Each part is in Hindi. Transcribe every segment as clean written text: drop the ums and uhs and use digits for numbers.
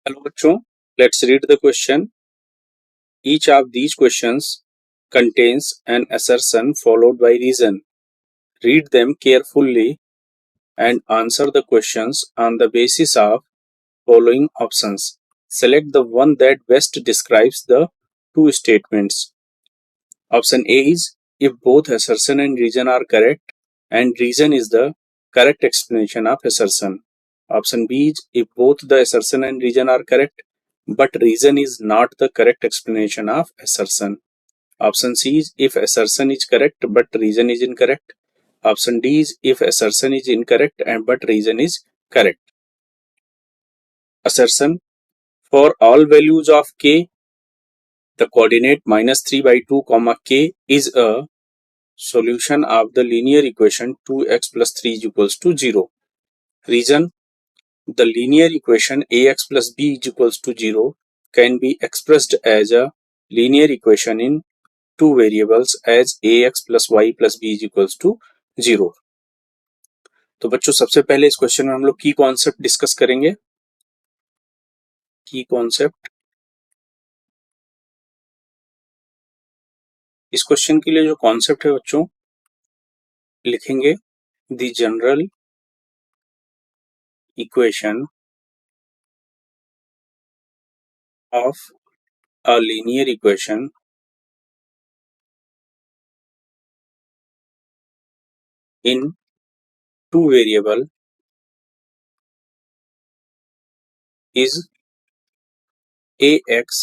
हेलो बच्चों, let's read the question. Each of these questions contains an assertion followed by reason. Read them carefully and answer the questions on the basis of following options. Select the one that best describes the two statements. Option A is if both assertion and reason are correct and reason is the correct explanation of assertion. Option B is if both the assertion and reason are correct but reason is not the correct explanation of assertion. Option C is if assertion is correct but reason is incorrect. Option D is if assertion is incorrect and but reason is correct. Assertion: for all values of k, the coordinate -3/2, k is a solution of the linear equation 2x plus 3 is equals to 0. Reason: the linear equation ax plus b is equals to 0 can be expressed as a linear equation in two variables as ax plus y plus b is equals to 0. तो बच्चों सबसे पहले इस क्वेश्चन में हम लोग की कॉन्सेप्ट डिस्कस करेंगे. की कॉन्सेप्ट, इस क्वेश्चन के लिए जो कॉन्सेप्ट है बच्चों, लिखेंगे the general equation of a linear equation in two variable is ax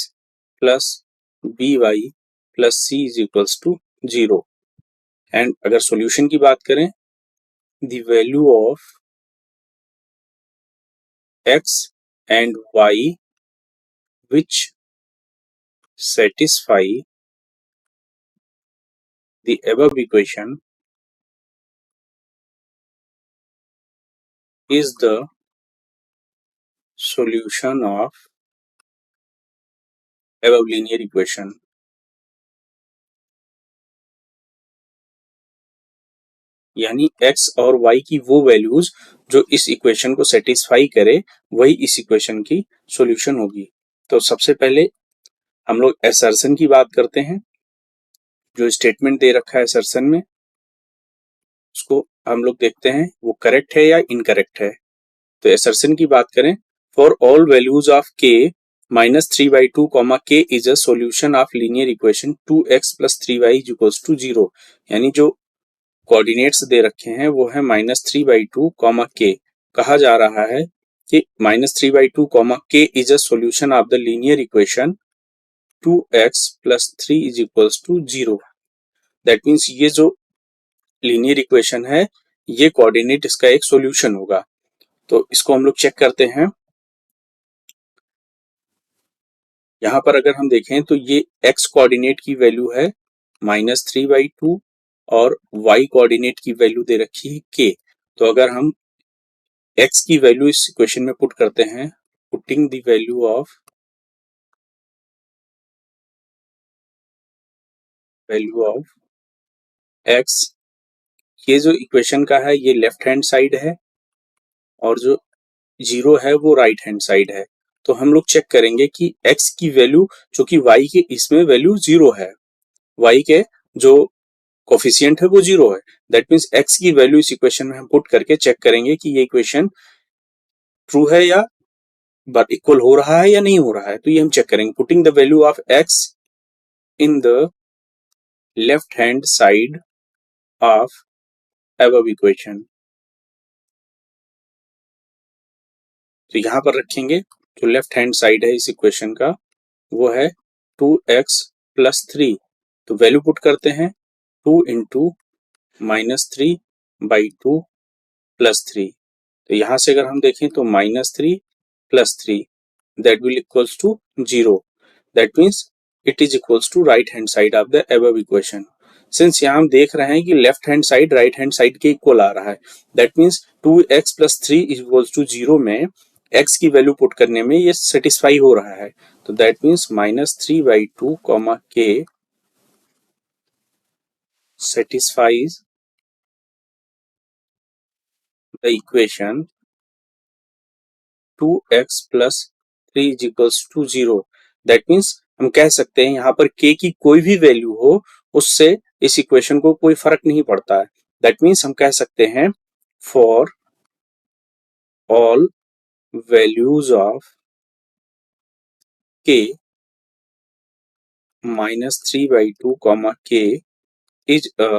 plus by plus c is equals to 0. And अगर सॉल्यूशन की बात करें, the value of x and y which satisfy the above equation is the solution of above linear equation. यानी x और y की वो वैल्यूज जो इस इक्वेशन को सेटिस्फाई करे वही इस इक्वेशन की सॉल्यूशन होगी. तो सबसे पहले हम लोग असर्शन की बात करते हैं. जो स्टेटमेंट दे रखा है असर्शन में, उसको हम लोग देखते हैं वो करेक्ट है या इनकरेक्ट है. तो असर्शन की बात करें, for all values of k -3/2, k is a solution of linear equation 2x plus 3y is equals to 0. यानी जो कोऑर्डिनेट्स दे रखे हैं वो है -3/2, k. कहा जा रहा है कि -3/2, k is a solution of the linear equation 2x plus 3 is equals to 0. That means ये जो लीनियर इक्वेशन है ये कोऑर्डिनेट इसका एक सॉल्यूशन होगा. तो इसको हम लोग चेक करते हैं. यहाँ पर अगर हम देखें तो ये x कोऑर्डिनेट की वैल्यू है -3/2 और y कोऑर्डिनेट की वैल्यू दे रखी है k. तो अगर हम x की वैल्यू इस इक्वेशन में पुट करते हैं, putting the value of x, ये जो इक्वेशन का है ये लेफ्ट हैंड साइड है और जो 0 है वो राइट हैंड साइड है. तो हम लोग चेक करेंगे कि x की वैल्यू, जो कि y के इसमें वैल्यू 0 है, y के जो कोफिशिएंट है वो 0 है. दैट मीन्स x की वैल्यू इस इक्वेशन में हम पुट करके चेक करेंगे कि ये इक्वेशन ट्रू है या इक्वल हो रहा है या नहीं हो रहा है. तो ये हम चेक करेंगे putting the value of x in the left hand side of above equation. तो यहां पर रखेंगे जो लेफ्ट हैंड साइड है इस इक्वेशन का वो है 2x plus 3. तो वैल्यू पुट करते हैं 2 इंटू -3/2 प्लस 3. तो यहां से अगर हम देखें तो -3 plus 3 that will equals to 0. That means it is equals to right hand side of the above equation. Since यहाँ हम देख रहे हैं कि left hand side right hand side के इक्वल आ रहा है, that means 2x plus 3 is equals to 0 में x की वैल्यू पुट करने में ये सेटिस्फाई हो रहा है. तो that means -3/2, k satisfies the equation 2x plus 3 is equals to 0। That means हम कह सकते हैं यहाँ पर k की कोई भी वैल्यू हो उससे इस इक्वेशन को कोई फर्क नहीं पड़ता है। दैट मीन्स हम कह सकते हैं for all values of k -3/2 k is a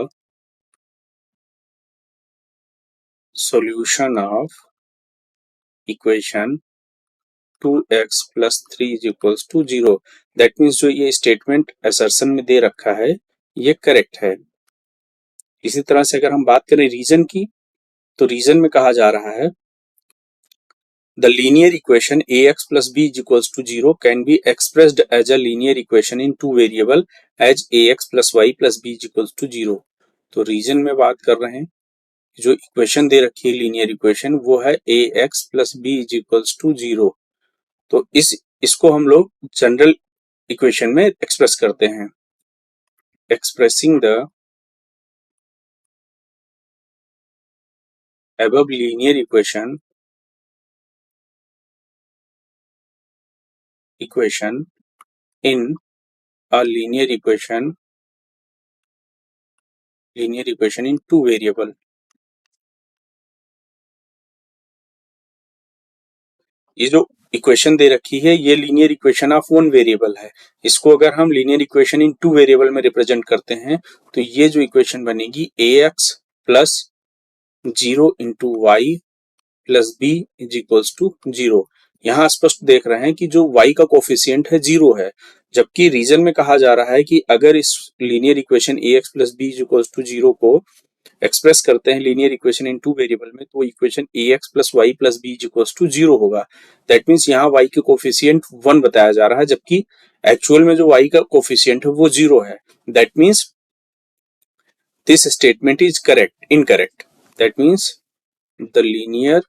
solution of equation 2x plus 3 is equals to 0। That means जो ये स्टेटमेंट असर्शन में दे रखा है ये करेक्ट है। इसी तरह से अगर हम बात करें रीजन की, तो रीजन में कहा जा रहा है the linear equation ax plus b is equals to 0 can be expressed as a linear equation in two variable as ax plus y plus b is equals to 0। तो रीजन में बात कर रहे हैं, जो इक्वेशन दे रखी है लीनियर इक्वेशन वो है ax plus b is equals to 0। तो इसको हम लोग जनरल इक्वेशन में एक्सप्रेस करते हैं। Expressing the above linear equation in a linear equation in two variable। ये जो इक्वेशन दे रखी है ये linear equation of one variable है। इसको अगर हम linear equation in two variable में रिप्रेजेंट करते हैं तो ये जो इक्वेशन बनेगी ax plus 0 into Y plus B is equals to 0। यहाँ स्पष्ट देख रहे हैं कि जो y का कोफिशियंट है 0 है, जबकि रीजन में कहा जा रहा है कि अगर इस linear equation ax plus B is equals to 0 को एक्सप्रेस करते हैं linear equation in two variable में तो equation ax plus Y plus B is equals to 0 होगा। दैट मीन्स यहाँ y के कोफिशियंट 1 बताया जा रहा है, जबकि एक्चुअल में जो y का कोफिशियंट है वो 0 है। That means this statement is correct incorrect. That means the linear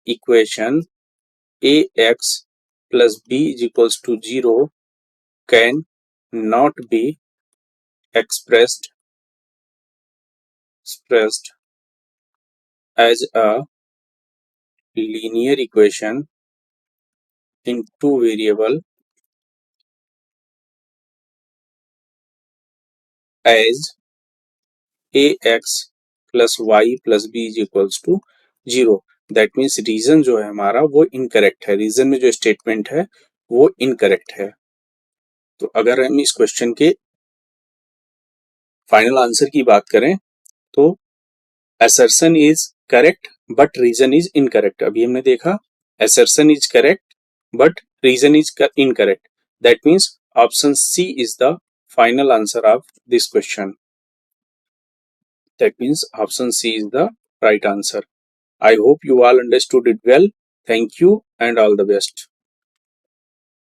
equation ax plus b is equals to 0 can not be expressed as a linear equation in two variable as ax plus y plus b is equals to 0। That means reason जो है हमारा वो इनकरेक्ट है, रीजन में जो स्टेटमेंट है वो इनकरेक्ट है। तो अगर हम इस क्वेश्चन के फाइनल आंसर की बात करें तो assertion is correct but reason is incorrect। अभी हमने देखा assertion is correct but reason is incorrect। That means option C is the final answer of this question। That means option C is the right answer। I hope you all understood it well। Thank you and all the best।